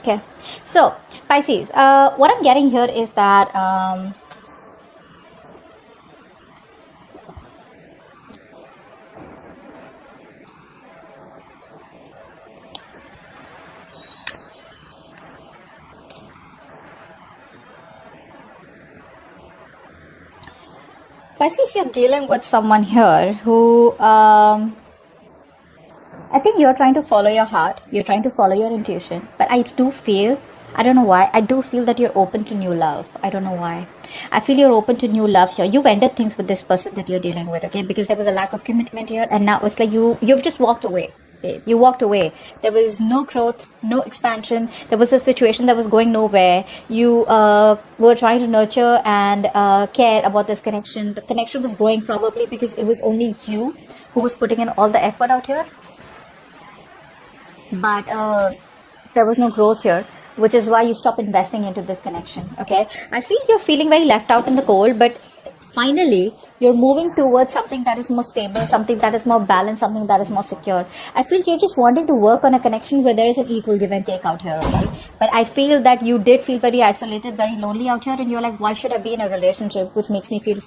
Okay, so Pisces, what I'm getting here is that Pisces, you're dealing with someone here who I think you're trying to follow your heart, you're trying to follow your intuition, but I do feel, I don't know why, I do feel that you're open to new love. I don't know why. I feel you're open to new love here. You've ended things with this person that you're dealing with, okay? Because there was a lack of commitment here, and now it's like you've just walked away. Okay? You walked away. There was no growth, no expansion. There was a situation that was going nowhere. You were trying to nurture and care about this connection. The connection was growing probably because it was only you who was putting in all the effort out here. But there was no growth here, which is why you stop investing into this connection. Okay, I feel you're feeling very left out in the cold, but finally you're moving towards something that is more stable, something that is more balanced, something that is more secure. I feel you're just wanting to work on a connection where there is an equal give and take out here. Okay, but I feel that you did feel very isolated, very lonely out here, and you're like, why should I be in a relationship which makes me feel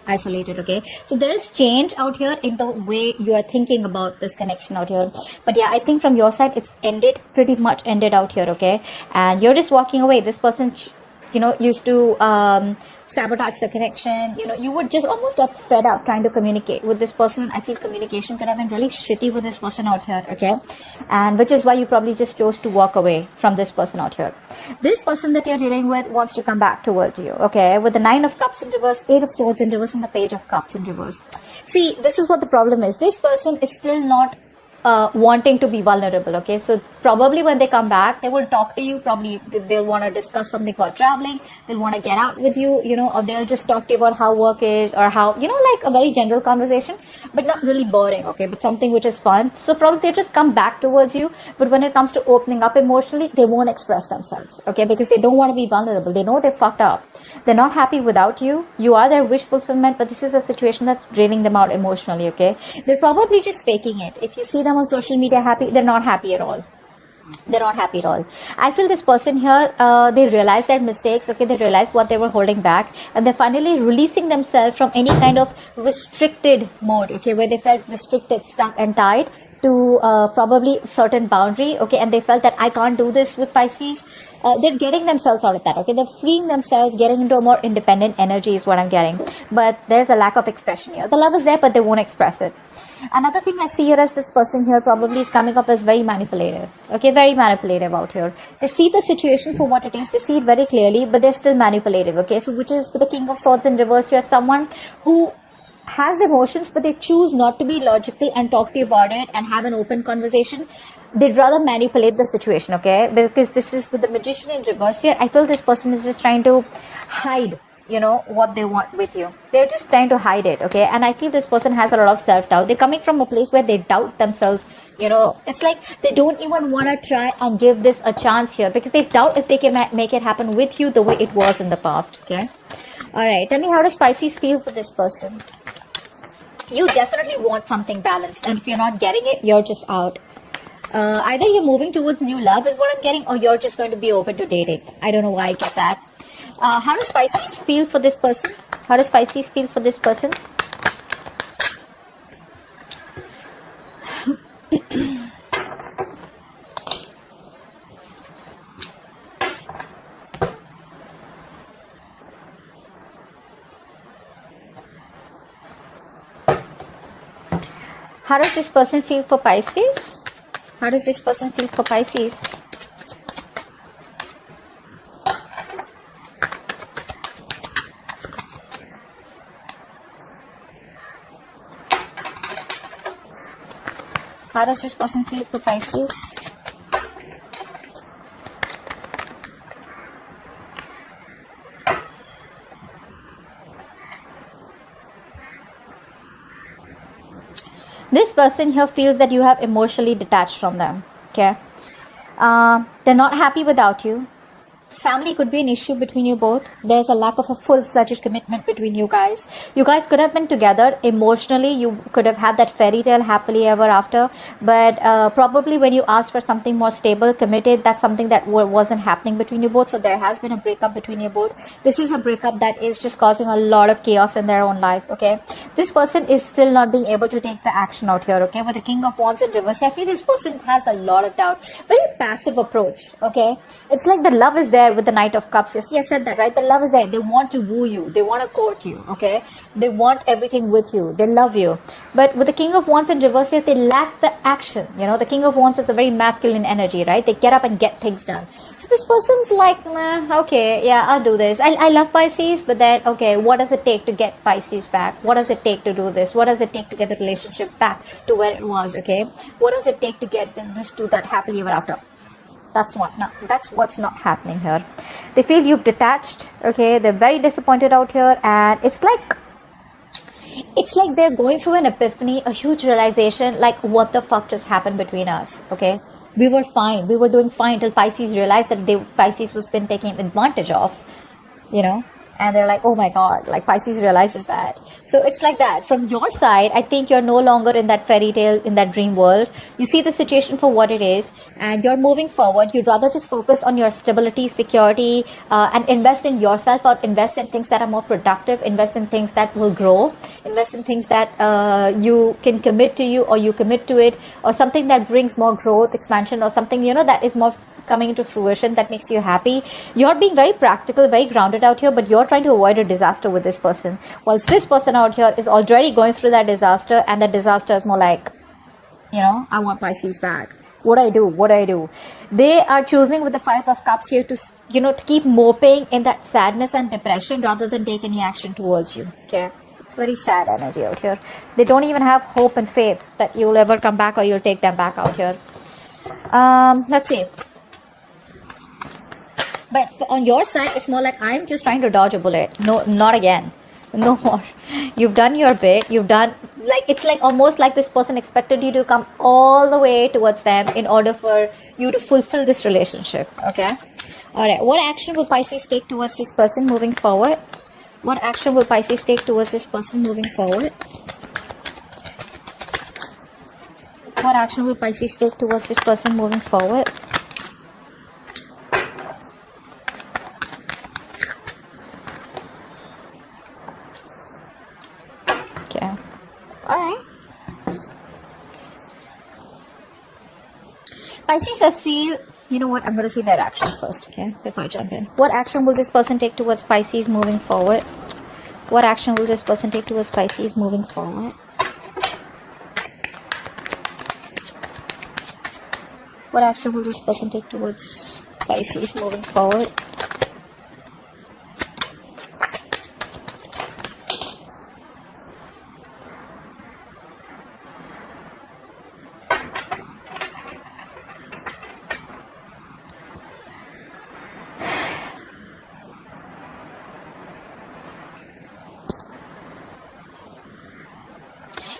isolated? Okay, so there is change out here in the way you are thinking about this connection out here. But yeah, I think from your side it's ended, pretty much ended out here. Okay, and you're just walking away. This person used to sabotage the connection. You would just almost get fed up trying to communicate with this person. I feel communication could have been really shitty with this person out here. Okay, and which is why you probably just chose to walk away from this person out here. This person that you're dealing with wants to come back towards you. Okay, with the 9 of Cups in reverse, 8 of Swords in reverse, and the Page of Cups in reverse. See, this is what the problem is. This person is still not wanting to be vulnerable. Okay, so probably when they come back, they will talk to you. Probably they'll want to discuss something called traveling. They'll want to get out with you, or they'll just talk to you about how work is, or how, like a very general conversation, but not really boring. Okay, but something which is fun. So probably they just come back towards you, but when it comes to opening up emotionally, they won't express themselves. Okay, because they don't want to be vulnerable. They know they're fucked up. They're not happy without you. You are their wish fulfillment, but this is a situation that's draining them out emotionally. Okay, they're probably just faking it. If you see them on social media happy, they're not happy at all. They're not happy at all. I feel this person here, they realize their mistakes. Okay, they realize what they were holding back, and they're finally releasing themselves from any kind of restricted mode. Okay, where they felt restricted, stuck and tied to probably certain boundary. Okay, and they felt that I can't do this with Pisces. They're getting themselves out of that. Okay, they're freeing themselves, getting into a more independent energy is what I'm getting. But there's a lack of expression here. The love is there, but they won't express it. Another thing I see here as this person here probably is coming up as very manipulative. Okay, very manipulative out here. They see the situation for what it is. They see it very clearly, but they're still manipulative. Okay, so which is with the King of Swords in reverse here, someone who has the emotions, but they choose not to be logical and talk to you about it and have an open conversation. They'd rather manipulate the situation. Okay, because this is with the Magician in reverse here. I feel this person is just trying to hide what they want with you. They're just trying to hide it. Okay, and I feel this person has a lot of self-doubt. They're coming from a place where they doubt themselves. It's like they don't even want to try and give this a chance here, because they doubt if they can make it happen with you the way it was in the past. Okay, all right, tell me, how does Pisces feel for this person? You definitely want something balanced, and if you're not getting it, you're just out. Either you're moving towards new love is what I'm getting, or you're just going to be open to dating. I don't know why I get that. How does Pisces feel for this person? How does Pisces feel for this person? How does this person feel for Pisces? How does this person feel for Pisces? How does this person feel for Pisces? This person here feels that you have emotionally detached from them. Okay, they're not happy without you. Family could be an issue between you both. There's a lack of a full-fledged commitment between you guys. You guys could have been together emotionally. You could have had that fairy tale happily ever after. But probably when you asked for something more stable, committed, that's something that wasn't happening between you both. So there has been a breakup between you both. This is a breakup that is just causing a lot of chaos in their own life, okay? This person is still not being able to take the action out here, okay? With the King of Wands in reverse, I feel this person has a lot of doubt. Very passive approach, okay? It's like the love is there with the Knight of Cups. Yes, I said that, right? The love is there. They want to woo you. They want to court you, okay? They want everything with you. They love you. But with the King of Wands in reverse here, they lack the action. You know, the King of Wands is a very masculine energy, right? They get up and get things done. So this person's like, nah, okay, yeah, I'll do this. I love Pisces, but then, okay, what does it take to get Pisces back? What does it take to do this? What does it take to get the relationship back to where it was, okay? What does it take to get this to that happily ever after? That's what's not happening here. They feel you've detached, okay? They're very disappointed out here, and it's like they're going through an epiphany, a huge realization, like, what the fuck just happened between us, okay? We were fine. We were doing fine till Pisces realized that Pisces was been taken advantage of, you know? And they're like, oh my God, like Pisces realizes that. So it's like that. From your side, I think you're no longer in that fairy tale, in that dream world. You see the situation for what it is, and you're moving forward. You'd rather just focus on your stability, security, and invest in yourself, or invest in things that are more productive, invest in things that will grow, invest in things that you can commit to you, or you commit to it, or something that brings more growth, expansion, or something, you know, that is more coming into fruition, that makes you happy. You're being very practical, very grounded out here, but you're trying to avoid a disaster with this person, whilst this person out here is already going through that disaster, and that disaster is more like, you know, I want Pisces back. What do I do? They are choosing with the Five of Cups here to, you know, to keep moping in that sadness and depression rather than take any action towards you, okay? It's very sad energy out here. They don't even have hope and faith that you'll ever come back, or you'll take them back out here. Let's see. But on your side, it's more like, I'm just trying to dodge a bullet. No, not again. No more. You've done your bit. You've done, like, it's like almost like this person expected you to come all the way towards them in order for you to fulfill this relationship. Okay. All right. What action will Pisces take towards this person moving forward? What action will Pisces take towards this person moving forward? What action will Pisces take towards this person moving forward? Pisces, I feel, you know what, I'm going to see their actions first, okay, before I jump in. What action will this person take towards Pisces moving forward? What action will this person take towards Pisces moving forward? What action will this person take towards Pisces moving forward?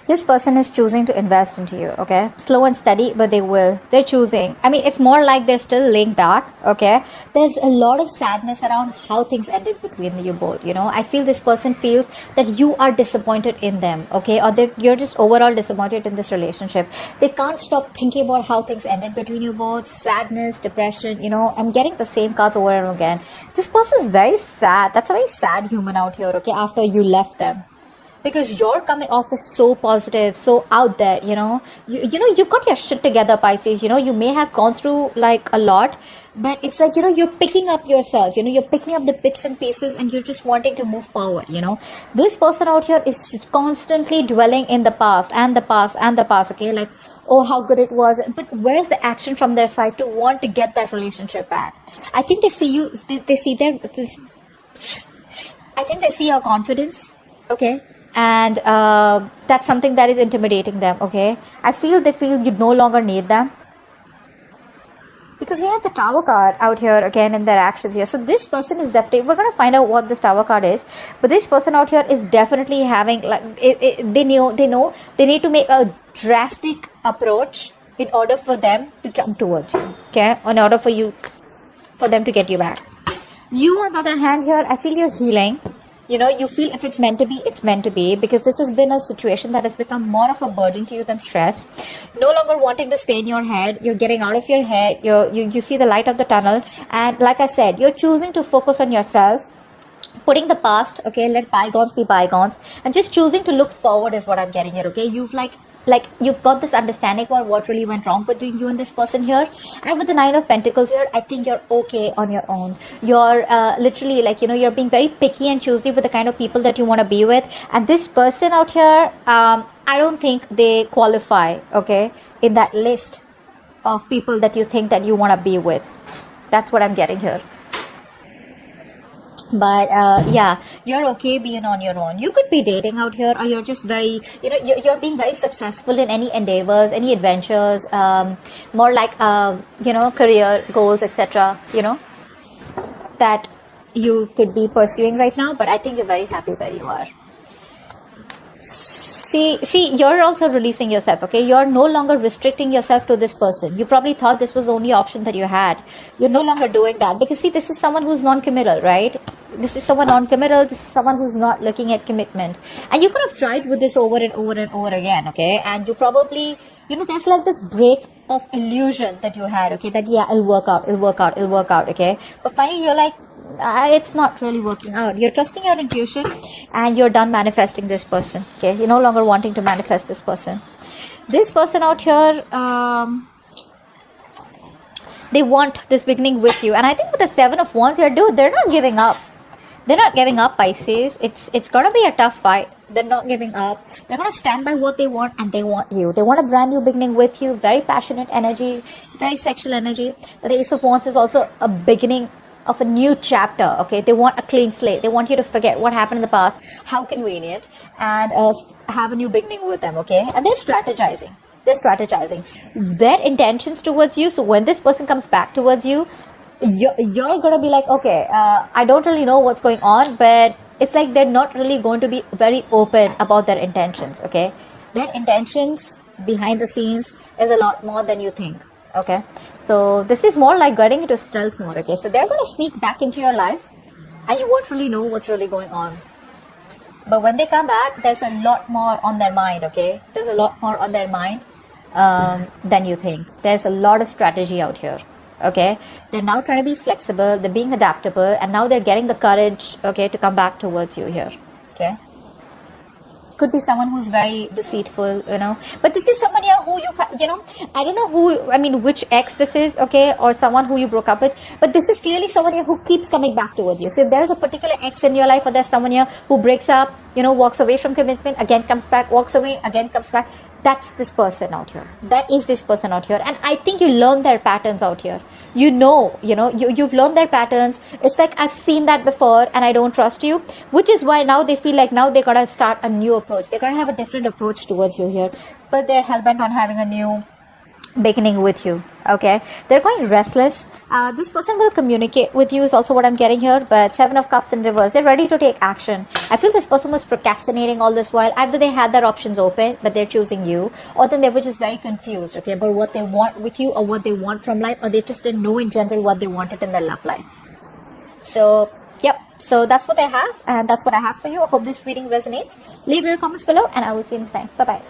This person is choosing to invest into you, okay? Slow and steady, but they will. They're choosing. I mean, it's more like they're still laying back, okay? There's a lot of sadness around how things ended between you both, you know? I feel this person feels that you are disappointed in them, okay? Or that you're just overall disappointed in this relationship. They can't stop thinking about how things ended between you both. Sadness, depression, you know? I'm getting the same cards over and over again. This person is very sad. That's a very sad human out here, okay? After you left them. Because you're coming off as so positive, so out there, you know. You know, you've got your shit together, Pisces. You know, you may have gone through like a lot, but it's like, you know, you're picking up yourself. You know, you're picking up the bits and pieces, and you're just wanting to move forward, you know. This person out here is constantly dwelling in the past and the past and the past, okay? Like, oh, how good it was. But where's the action from their side to want to get that relationship back? I think they see you, they see their, I think they see your confidence, okay? And that's something that is intimidating them, okay? They feel you no longer need them. Because we have the Tower card out here again in their actions here. So this person is definitely, we're going to find out what this Tower card is. But this person out here is definitely having, like, they know they need to make a drastic approach in order for them to come towards you, okay? In order for them to get you back. You, on the other hand, here, I feel you're healing. You know, you feel if it's meant to be, it's meant to be, because this has been a situation that has become more of a burden to you than stress. No longer wanting to stay in your head, you're getting out of your head, you see the light of the tunnel, and like I said, you're choosing to focus on yourself, putting the past, okay, let bygones be bygones, and just choosing to look forward is what I'm getting here, okay? You've you've got this understanding about what really went wrong between you and this person here. And with the Nine of Pentacles here, I think you're okay on your own. You're literally you're being very picky and choosy with the kind of people that you want to be with. And this person out here, I don't think they qualify, okay, in that list of people that you think that you want to be with. That's what I'm getting here. But yeah, you're okay being on your own. You could be dating out here, or you're just very, you're being very successful in any endeavors, any adventures, more like career goals, etc. That you could be pursuing right now. But I think you're very happy where you are. See, you're also releasing yourself, okay? You're no longer restricting yourself to this person. You probably thought this was the only option that you had. You're no longer doing that, because see, this is someone who's non-committal, right? This is someone non-committal. This is someone who's not looking at commitment. And you could have tried with this over and over and over again, okay? And you probably, there's like this break of illusion that you had, okay? That, yeah, it'll work out, okay? But finally, you're like, it's not really working out. You're trusting your intuition, and you're done manifesting this person, okay? You're no longer wanting to manifest this person. This person out here, they want this beginning with you. And I think with the Seven of Wands here, dude, they're not giving up. They're not giving up, Pisces. It's gonna be a tough fight. They're not giving up. They're gonna stand by what they want, and they want you. They want a brand new beginning with you. Very passionate energy, very sexual energy. But the Ace of Wands is also a beginning of a new chapter, okay? They want a clean slate. They want you to forget what happened in the past. How convenient. And have a new beginning with them, okay? And they're strategizing. Their intentions towards you. So when this person comes back towards you, you're gonna be like, okay, I don't really know what's going on, but it's like they're not really going to be very open about their intentions, okay? Their intentions behind the scenes is a lot more than you think, okay? So this is more like getting into stealth mode, okay? So they're gonna sneak back into your life, and you won't really know what's really going on. But when they come back, there's a lot more on their mind, okay? There's a lot more on their mind than you think. There's a lot of strategy out here, okay? They're now trying to be flexible, they're being adaptable, and now they're getting the courage, okay, to come back towards you here, okay? Could be someone who's very deceitful, but this is someone here who I don't know which ex this is, okay, or someone who you broke up with, but this is clearly someone here who keeps coming back towards you. So if there is a particular ex in your life, or there's someone here who breaks up, walks away from commitment, again comes back, walks away, again comes back, that's this person out here. That is this person out here. And I think you learn their patterns out here. You've learned their patterns. It's like, I've seen that before, and I don't trust you, which is why now they feel like now they're going to start a new approach. They're going to have a different approach towards you here, but they're hell-bent on having a new beginning with you, okay? They're quite restless. This person will communicate with you is also what I'm getting here, but Seven of Cups in reverse. They're ready to take action. I feel this person was procrastinating all this while. Either they had their options open, but they're choosing you, or then they were just very confused, okay, about what they want with you, or what they want from life, or they just didn't know in general what they wanted in their love life. So yep, so that's what I have, and that's what I have for you. I hope this reading resonates. Leave your comments below, and I will see you next time. Bye bye.